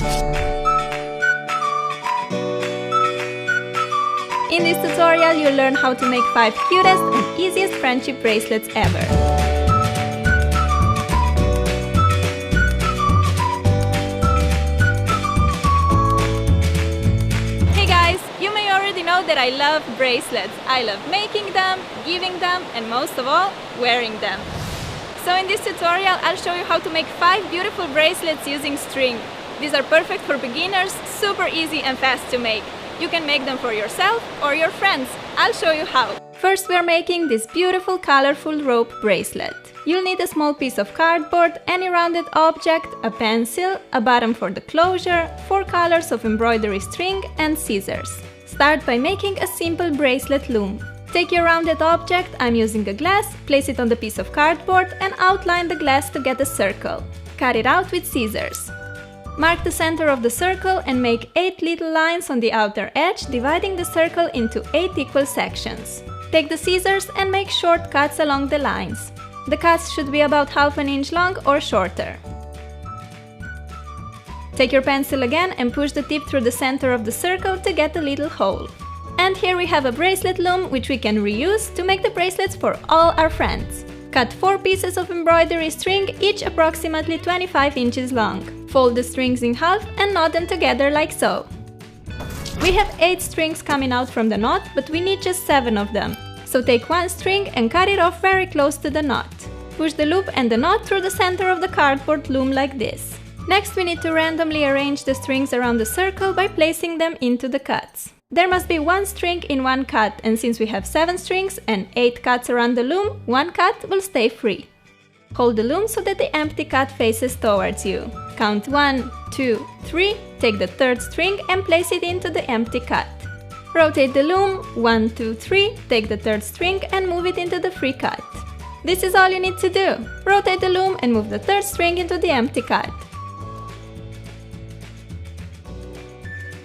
In this tutorial, you'll learn how to make 5 cutest and easiest friendship bracelets ever. Hey guys, you may already know that I love bracelets. I love making them, giving them, and most of all, wearing them. So in this tutorial, I'll show you how to make 5 beautiful bracelets using string. These are perfect for beginners, super easy and fast to make. You can make them for yourself or your friends. I'll show you how. First, we're making this beautiful colorful rope bracelet. You'll need a small piece of cardboard, any rounded object, a pencil, a bottom for the closure, 4 colors of embroidery string, and scissors. Start by making a simple bracelet loom. Take your rounded object, I'm using a glass, place it on the piece of cardboard and outline the glass to get a circle. Cut it out with scissors. Mark the center of the circle and make 8 little lines on the outer edge, dividing the circle into 8 equal sections. Take the scissors and make short cuts along the lines. The cuts should be about ½ an inch long or shorter. Take your pencil again and push the tip through the center of the circle to get a little hole. And here we have a bracelet loom which we can reuse to make the bracelets for all our friends. Cut 4 pieces of embroidery string, each approximately 25 inches long. Fold the strings in half and knot them together like so. We have 8 strings coming out from the knot, but we need just 7 of them. So take 1 string and cut it off very close to the knot. Push the loop and the knot through the center of the cardboard loom like this. Next, we need to randomly arrange the strings around the circle by placing them into the cuts. There must be 1 string in 1 cut, and since we have 7 strings and 8 cuts around the loom, 1 cut will stay free. Hold the loom so that the empty cut faces towards you. Count 1, 2, 3, take the 3rd string and place it into the empty cut. Rotate the loom, 1, 2, 3, take the 3rd string and move it into the free cut. This is all you need to do. Rotate the loom and move the 3rd string into the empty cut.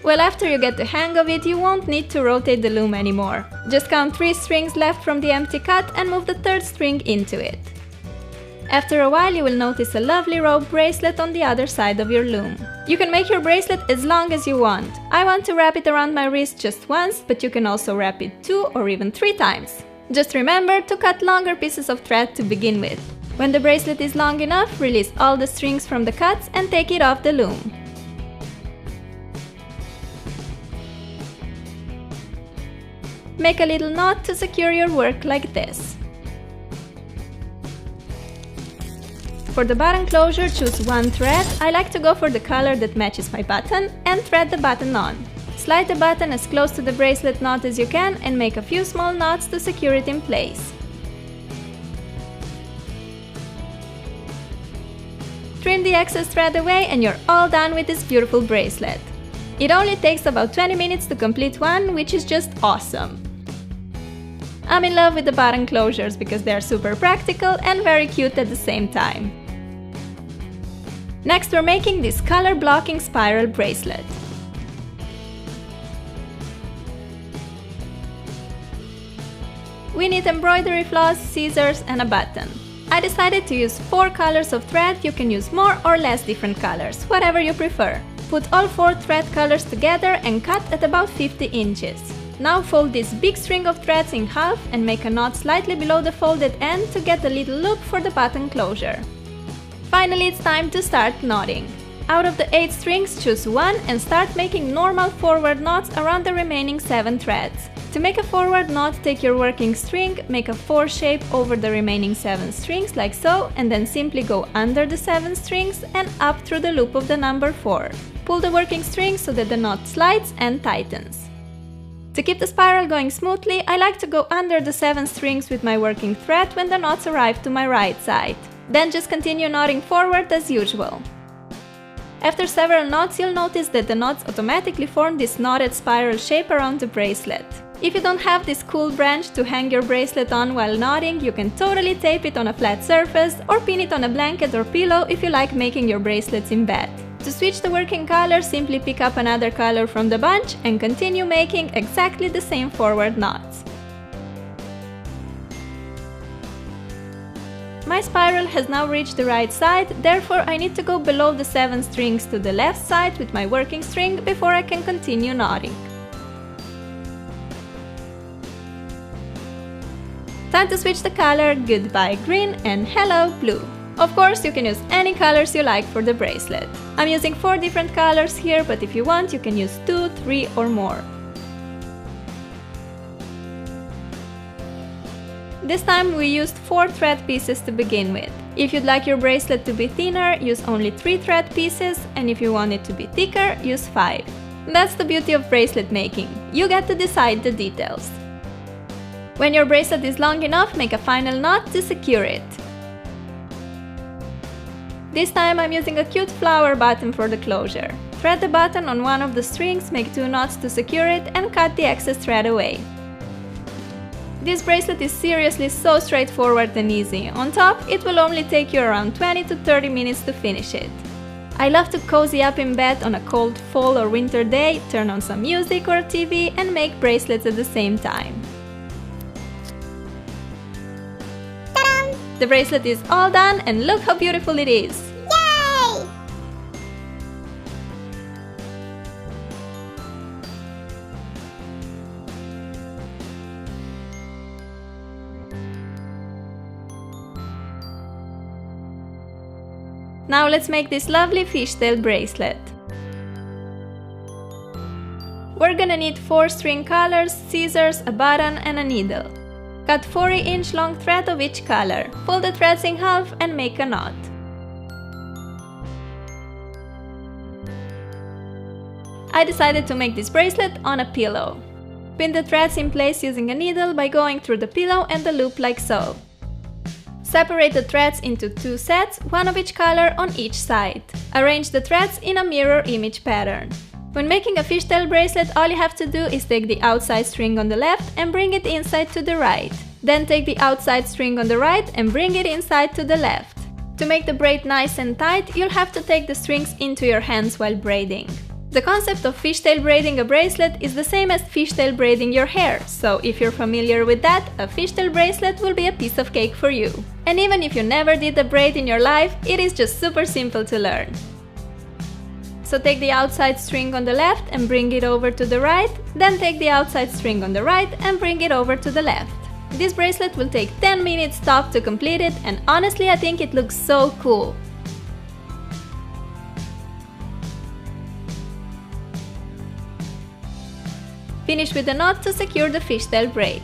Well, after you get the hang of it, you won't need to rotate the loom anymore. Just count 3 strings left from the empty cut and move the 3rd string into it. After a while, you will notice a lovely rope bracelet on the other side of your loom. You can make your bracelet as long as you want. I want to wrap it around my wrist just once, but you can also wrap it 2 or even 3 times. Just remember to cut longer pieces of thread to begin with. When the bracelet is long enough, release all the strings from the cuts and take it off the loom. Make a little knot to secure your work like this. For the button closure, choose 1 thread. I like to go for the color that matches my button and thread the button on. Slide the button as close to the bracelet knot as you can and make a few small knots to secure it in place. Trim the excess thread away and you're all done with this beautiful bracelet. It only takes about 20 minutes to complete one, which is just awesome. I'm in love with the button closures because they're super practical and very cute at the same time. Next, we're making this color blocking spiral bracelet. We need embroidery floss, scissors, and a button. I decided to use 4 colors of thread. You can use more or less different colors, whatever you prefer. Put all 4 thread colors together and cut at about 50 inches. Now fold this big string of threads in half and make a knot slightly below the folded end to get a little loop for the button closure. Finally, it's time to start knotting. Out of the 8 strings, choose 1 and start making normal forward knots around the remaining 7 threads. To make a forward knot, take your working string, make a 4 shape over the remaining 7 strings like so, and then simply go under the 7 strings and up through the loop of the number 4. Pull the working string so that the knot slides and tightens. To keep the spiral going smoothly, I like to go under the 7 strings with my working thread when the knots arrive to my right side. Then just continue knotting forward as usual. After several knots, you'll notice that the knots automatically form this knotted spiral shape around the bracelet. If you don't have this cool branch to hang your bracelet on while knotting, you can totally tape it on a flat surface or pin it on a blanket or pillow if you like making your bracelets in bed. To switch the working color, simply pick up another color from the bunch and continue making exactly the same forward knots. My spiral has now reached the right side, therefore I need to go below the 7 strings to the left side with my working string before I can continue knotting. Time to switch the color, goodbye green and hello blue. Of course, you can use any colors you like for the bracelet. I'm using 4 different colors here, but if you want, you can use 2, 3 or more. This time we used 4 thread pieces to begin with. If you'd like your bracelet to be thinner, use only 3 thread pieces, and if you want it to be thicker, use 5. That's the beauty of bracelet making. You get to decide the details. When your bracelet is long enough, make a final knot to secure it. This time I'm using a cute flower button for the closure. Thread the button on one of the strings, make 2 knots to secure it, and cut the excess thread away. This bracelet is seriously so straightforward and easy. On top, it will only take you around 20 to 30 minutes to finish it. I love to cozy up in bed on a cold fall or winter day, turn on some music or TV and make bracelets at the same time. The bracelet is all done and look how beautiful it is! Yay! Now let's make this lovely fishtail bracelet. We're gonna need 4 string colors, scissors, a button and a needle. Cut 40-inch long thread of each color, fold the threads in half and make a knot. I decided to make this bracelet on a pillow. Pin the threads in place using a needle by going through the pillow and the loop like so. Separate the threads into 2 sets, 1 of each color on each side. Arrange the threads in a mirror image pattern. When making a fishtail bracelet, all you have to do is take the outside string on the left and bring it inside to the right. Then take the outside string on the right and bring it inside to the left. To make the braid nice and tight, you'll have to take the strings into your hands while braiding. The concept of fishtail braiding a bracelet is the same as fishtail braiding your hair, so if you're familiar with that, a fishtail bracelet will be a piece of cake for you. And even if you never did a braid in your life, it is just super simple to learn. So take the outside string on the left and bring it over to the right, then take the outside string on the right and bring it over to the left. This bracelet will take 10 minutes top to complete it, and honestly I think it looks so cool. Finish with a knot to secure the fishtail braid.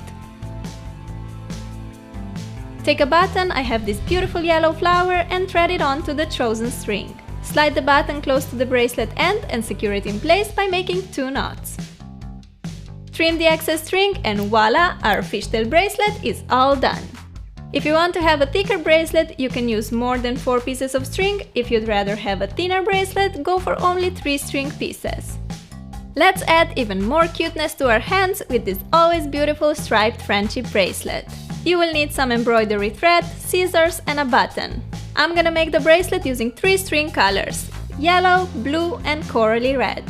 Take a button, I have this beautiful yellow flower, and thread it onto the chosen string. Slide the button close to the bracelet end and secure it in place by making 2 knots. Trim the excess string and voila, our fishtail bracelet is all done. If you want to have a thicker bracelet, you can use more than 4 pieces of string. If you'd rather have a thinner bracelet, go for only 3 string pieces. Let's add even more cuteness to our hands with this always beautiful striped friendship bracelet. You will need some embroidery thread, scissors and a button. I'm gonna make the bracelet using 3 string colors: yellow, blue and corally red.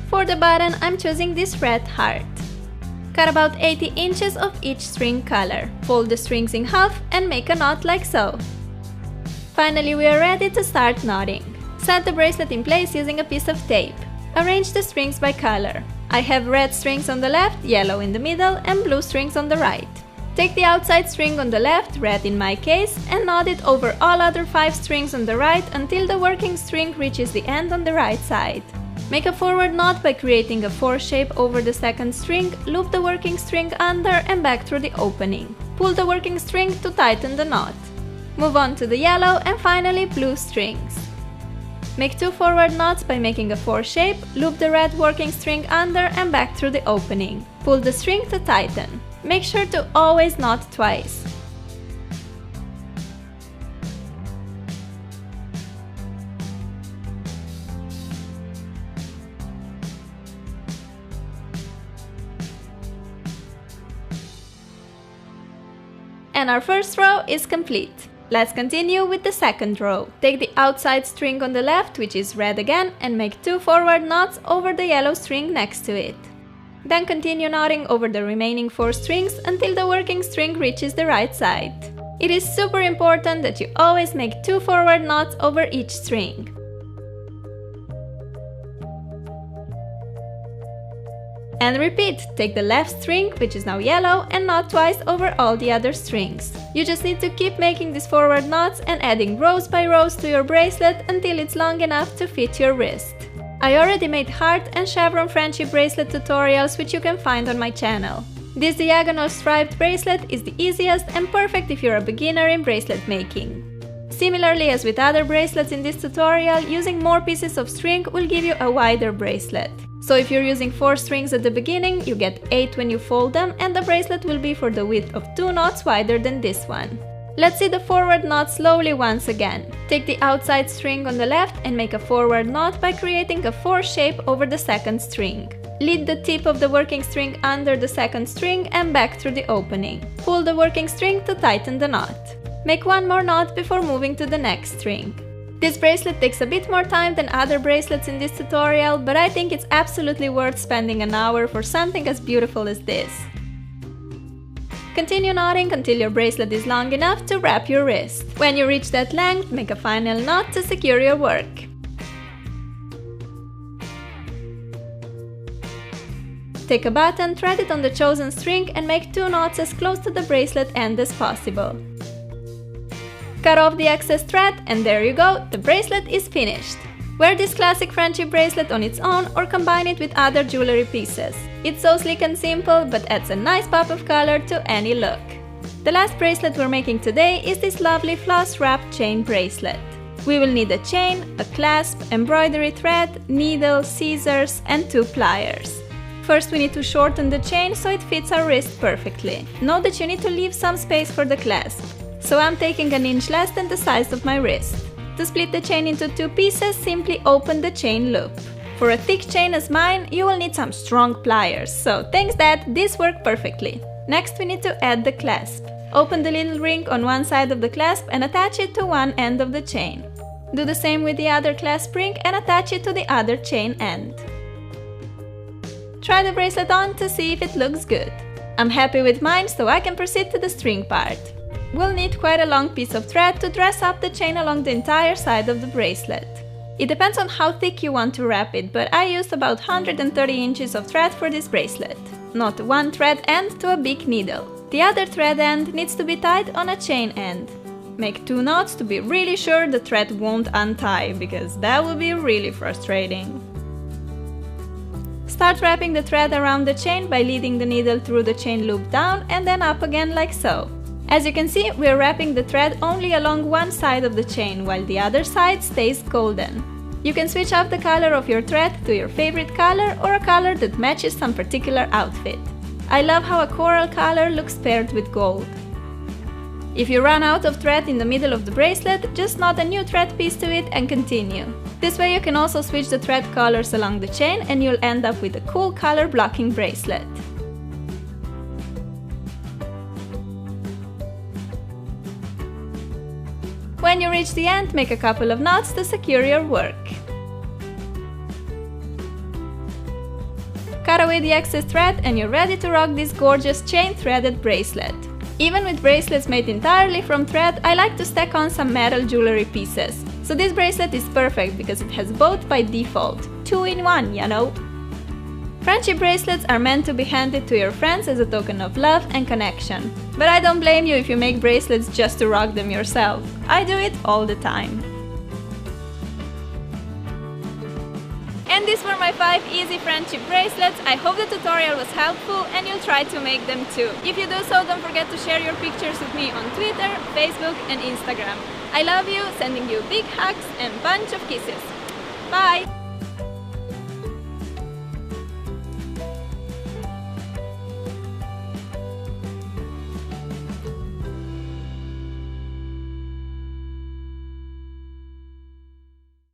For the button, I'm choosing this red heart. Cut about 80 inches of each string color. Fold the strings in half and make a knot like so. Finally, we are ready to start knotting. Set the bracelet in place using a piece of tape. Arrange the strings by color. I have red strings on the left, yellow in the middle and blue strings on the right. Take the outside string on the left, red in my case, and knot it over all other 5 strings on the right until the working string reaches the end on the right side. Make a forward knot by creating a 4 shape over the second string, loop the working string under and back through the opening. Pull the working string to tighten the knot. Move on to the yellow and finally blue strings. Make 2 forward knots by making a 4 shape, loop the red working string under and back through the opening. Pull the string to tighten. Make sure to always knot twice. And our first row is complete. Let's continue with the second row. Take the outside string on the left, which is red again, and make 2 forward knots over the yellow string next to it. Then continue knotting over the remaining 4 strings until the working string reaches the right side. It is super important that you always make 2 forward knots over each string. And repeat, take the left string, which is now yellow, and knot twice over all the other strings. You just need to keep making these forward knots and adding rows by rows to your bracelet until it's long enough to fit your wrist. I already made heart and chevron friendship bracelet tutorials, which you can find on my channel. This diagonal striped bracelet is the easiest and perfect if you're a beginner in bracelet making. Similarly as with other bracelets in this tutorial, using more pieces of string will give you a wider bracelet. So if you're using 4 strings at the beginning, you get 8 when you fold them, and the bracelet will be for the width of 2 knots wider than this one. Let's see the forward knot slowly once again. Take the outside string on the left and make a forward knot by creating a 4 shape over the second string. Lead the tip of the working string under the second string and back through the opening. Pull the working string to tighten the knot. Make 1 more knot before moving to the next string. This bracelet takes a bit more time than other bracelets in this tutorial, but I think it's absolutely worth spending an hour for something as beautiful as this. Continue knotting until your bracelet is long enough to wrap your wrist. When you reach that length, make a final knot to secure your work. Take a button, thread it on the chosen string and make 2 knots as close to the bracelet end as possible. Cut off the excess thread and there you go, the bracelet is finished. Wear this classic friendship bracelet on its own or combine it with other jewelry pieces. It's so sleek and simple, but adds a nice pop of color to any look. The last bracelet we're making today is this lovely floss wrapped chain bracelet. We will need a chain, a clasp, embroidery thread, needle, scissors and 2 pliers. First we need to shorten the chain so it fits our wrist perfectly. Note that you need to leave some space for the clasp. So I'm taking an inch less than the size of my wrist. To split the chain into 2 pieces, simply open the chain loop. For a thick chain as mine, you will need some strong pliers, so thanks that this worked perfectly. Next we need to add the clasp. Open the little ring on one side of the clasp and attach it to one end of the chain. Do the same with the other clasp ring and attach it to the other chain end. Try the bracelet on to see if it looks good. I'm happy with mine, so I can proceed to the string part. We'll need quite a long piece of thread to dress up the chain along the entire side of the bracelet. It depends on how thick you want to wrap it, but I used about 130 inches of thread for this bracelet. Not one thread end to a big needle. The other thread end needs to be tied on a chain end. Make 2 knots to be really sure the thread won't untie, because that would be really frustrating. Start wrapping the thread around the chain by leading the needle through the chain loop down and then up again like so. As you can see, we are wrapping the thread only along one side of the chain, while the other side stays golden. You can switch up the color of your thread to your favorite color or a color that matches some particular outfit. I love how a coral color looks paired with gold. If you run out of thread in the middle of the bracelet, just knot a new thread piece to it and continue. This way you can also switch the thread colors along the chain and you'll end up with a cool color blocking bracelet. When you reach the end, make a couple of knots to secure your work. Cut away the excess thread and you're ready to rock this gorgeous chain threaded bracelet. Even with bracelets made entirely from thread, I like to stack on some metal jewelry pieces. So this bracelet is perfect because it has both by default. 2 in 1, you know? Friendship bracelets are meant to be handed to your friends as a token of love and connection. But I don't blame you if you make bracelets just to rock them yourself. I do it all the time. And these were my 5 easy friendship bracelets. I hope the tutorial was helpful and you'll try to make them too. If you do so, don't forget to share your pictures with me on Twitter, Facebook and Instagram. I love you, sending you big hugs and bunch of kisses. Bye!